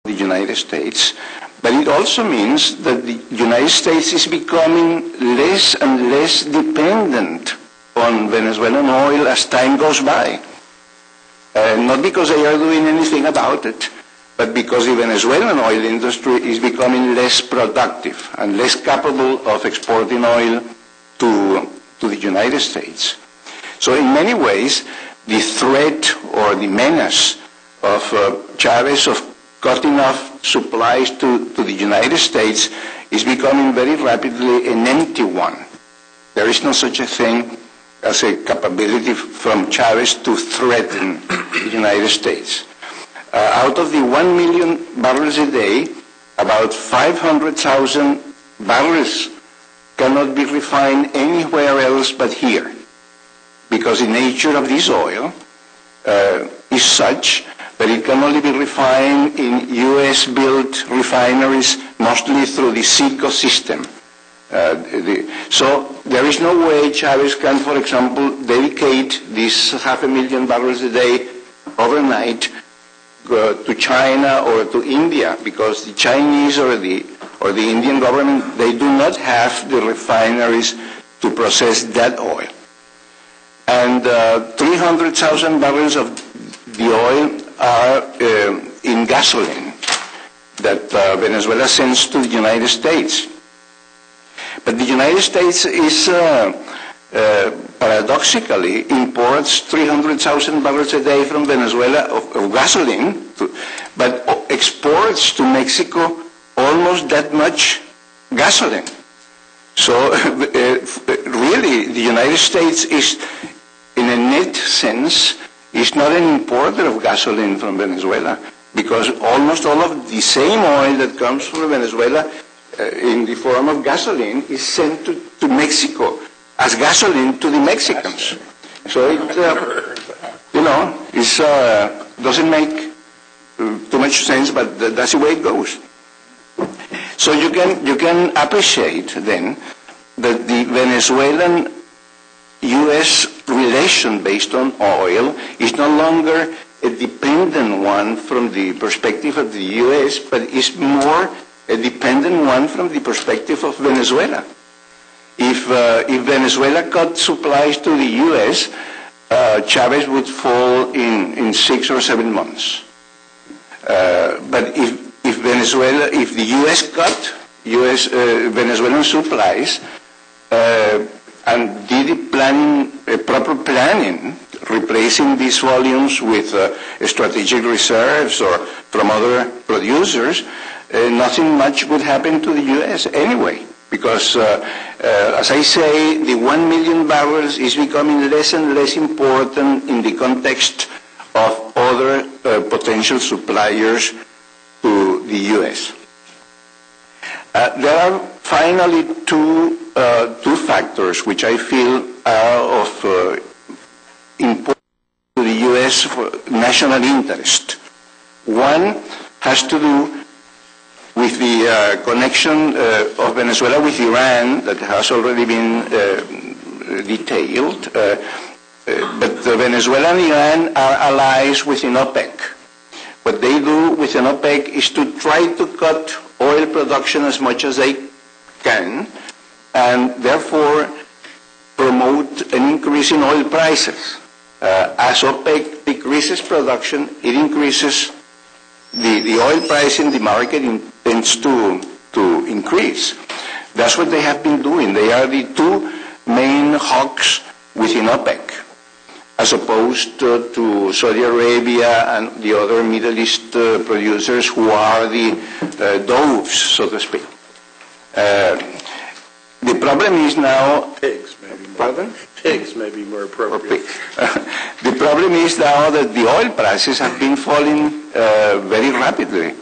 the United States, but it also means that the United States is becoming less and less dependent on Venezuelan oil as time goes by. Not because they are doing anything about it, but because the Venezuelan oil industry is becoming less productive and less capable of exporting oil to the United States. So in many ways, the threat or the menace of Chavez of cutting off supplies to the United States is becoming very rapidly an empty one. There is no such a thing as a capability from Chavez to threaten the United States. Out of the 1 million barrels a day, about 500,000 barrels cannot be refined anywhere else but here, because the nature of this oil is such that it can only be refined in U.S.-built refineries, mostly through the CICO system. So there is no way Chavez can, for example, dedicate this 500,000 barrels a day overnight to China or to India, because the Chinese or the Indian government, they do not have the refineries to process that oil. And 300,000 barrels of the oil are in gasoline that Venezuela sends to the United States. But the United States is paradoxically imports 300,000 barrels a day from Venezuela of gasoline, but exports to Mexico almost that much gasoline. So really, the United States is, in a net sense, is not an importer of gasoline from Venezuela, because almost all of the same oil that comes from Venezuela in the form of gasoline is sent to Mexico as gasoline to the Mexicans. So it, doesn't make too much sense, but that's the way it goes. So you can appreciate then that the Venezuelan U.S. relation based on oil is no longer a dependent one from the perspective of the U.S., but is more a dependent one from the perspective of Venezuela. If Venezuela cut supplies to the U.S., Chavez would fall in 6 or 7 months. But if the U.S. cut Venezuelan supplies and did proper planning, replacing these volumes with strategic reserves or from other producers, nothing much would happen to the U.S. anyway. Because, as I say, the 1 million barrels is becoming less and less important in the context of other potential suppliers to the U.S. There are finally two factors which I feel are of importance to the U.S. for national interest. One has to do with the connection of Venezuela with Iran that has already been detailed. But Venezuela and Iran are allies within OPEC. What they do within OPEC is to try to cut oil production as much as they can, and therefore promote an increase in oil prices. As OPEC decreases production, it increases the oil price in the market tends to increase. That's what they have been doing. They are the two main hawks within OPEC, as opposed to Saudi Arabia and the other Middle East producers who are the doves, so to speak. The problem is now... Pigs, maybe. Pardon? Pigs may be more appropriate. The problem is now that the oil prices have been falling very rapidly.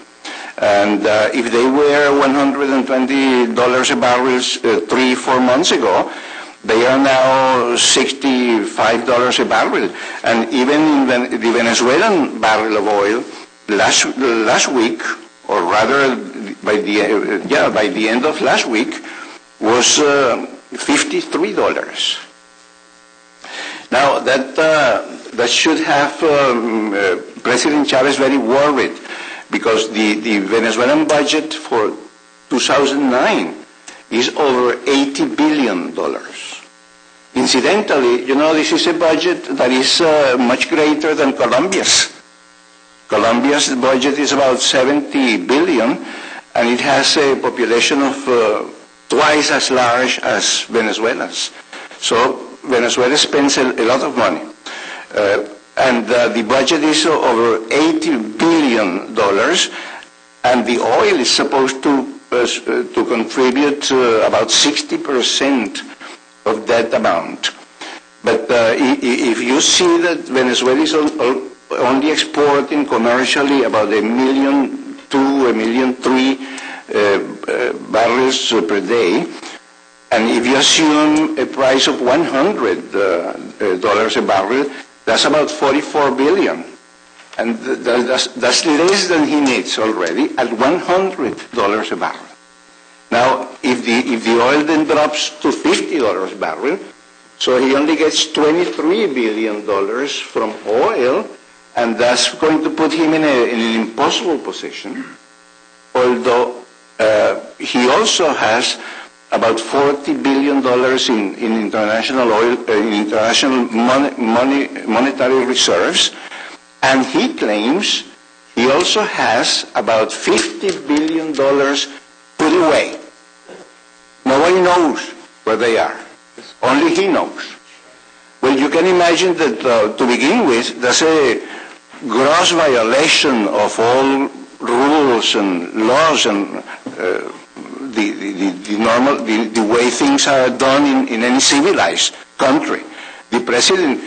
And if they were $120 a barrel 3-4 months ago, they are now $65 a barrel. And even in the Venezuelan barrel of oil, last week, or rather by the end of last week, was $53. Now that should have President Chavez very worried, because the Venezuelan budget for 2009 is over $80 billion. Incidentally, this is a budget that is much greater than Colombia's. Colombia's budget is about 70 billion, and it has a population of twice as large as Venezuela's. So Venezuela spends a lot of money. And the budget is over $80 billion, and the oil is supposed to contribute about 60% of that amount. But if you see that Venezuela is only exporting commercially about 1.2 million, 1.3 million barrels per day, and if you assume a price of $100 a barrel, that's about 44 billion. And that's less than he needs already at $100 a barrel. Now, if the oil then drops to $50 a barrel, so he only gets $23 billion from oil, and that's going to put him in an impossible position, although he also has about $40 billion in international oil, international monetary reserves, and he claims he also has about $50 billion put away. Nobody knows where they are. Only he knows. Well, you can imagine that to begin with, that's a gross violation of all rules and laws and the way things are done in any civilized country. The president,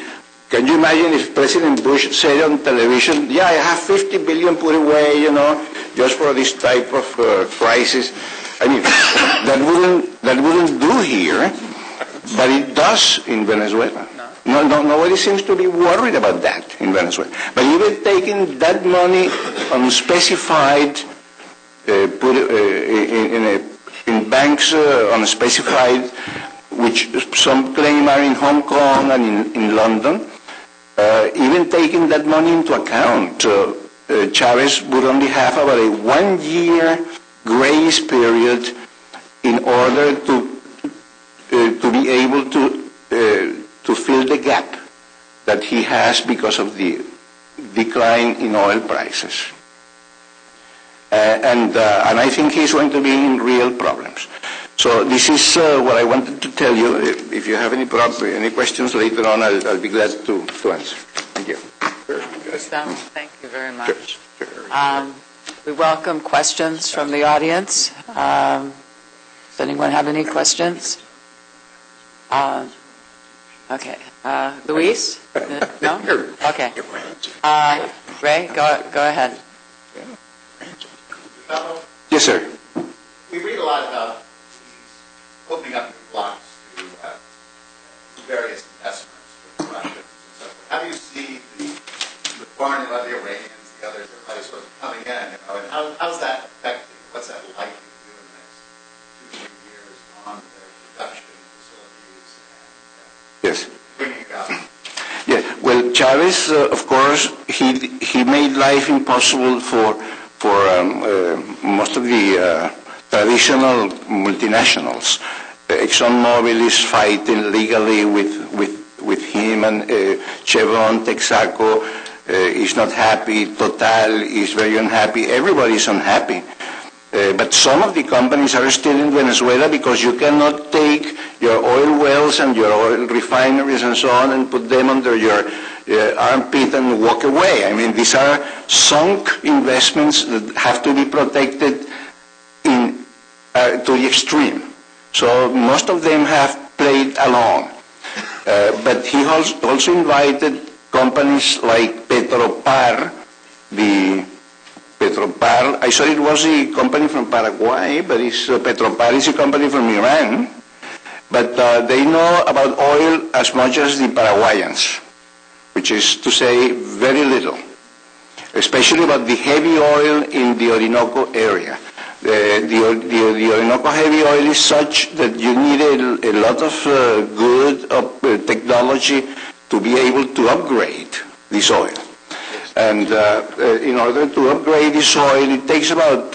can you imagine if President Bush said on television, yeah, I have 50 billion put away, just for this type of crisis. I mean, that wouldn't do here, but it does in Venezuela. Nobody seems to be worried about that in Venezuela. But even taking that money unspecified, in banks unspecified, which some claim are in Hong Kong and in London, even taking that money into account, Chavez would only have about a 1 year grace period in order to be able to fill the gap that he has because of the decline in oil prices. And I think he's going to be in real problems. So this is what I wanted to tell you. If you have any questions later on, I'll be glad to answer. Thank you. Gustavo, thank you very much. We welcome questions from the audience. Does anyone have any questions? Okay. Luis? No? Okay. Ray, go ahead. Yes, sir. We read a lot about opening up new blocks to various investments with Russia and so forth. How do you see the foreign, the Iranians, the others, everybody sort of coming in, and how's that affecting? What's that likely to do in the next 2-3 years on their production facilities and yes. bringing it up? Yeah. Well, Chavez, of course, he made life impossible for most of the traditional multinationals. ExxonMobil is fighting legally with him, and Chevron, Texaco is not happy. Total is very unhappy. Everybody is unhappy. But some of the companies are still in Venezuela because you cannot take your oil wells and your oil refineries and so on and put them under your armpit and walk away. I mean, these are sunk investments that have to be protected to the extreme. So most of them have played along. But he also invited companies like Petropar, I saw it was a company from Paraguay, but Petropar is a company from Iran. But they know about oil as much as the Paraguayans, which is to say very little, especially about the heavy oil in the Orinoco area. The Orinoco heavy oil is such that you need a lot of good technology to be able to upgrade this oil. And in order to upgrade the soil, it takes about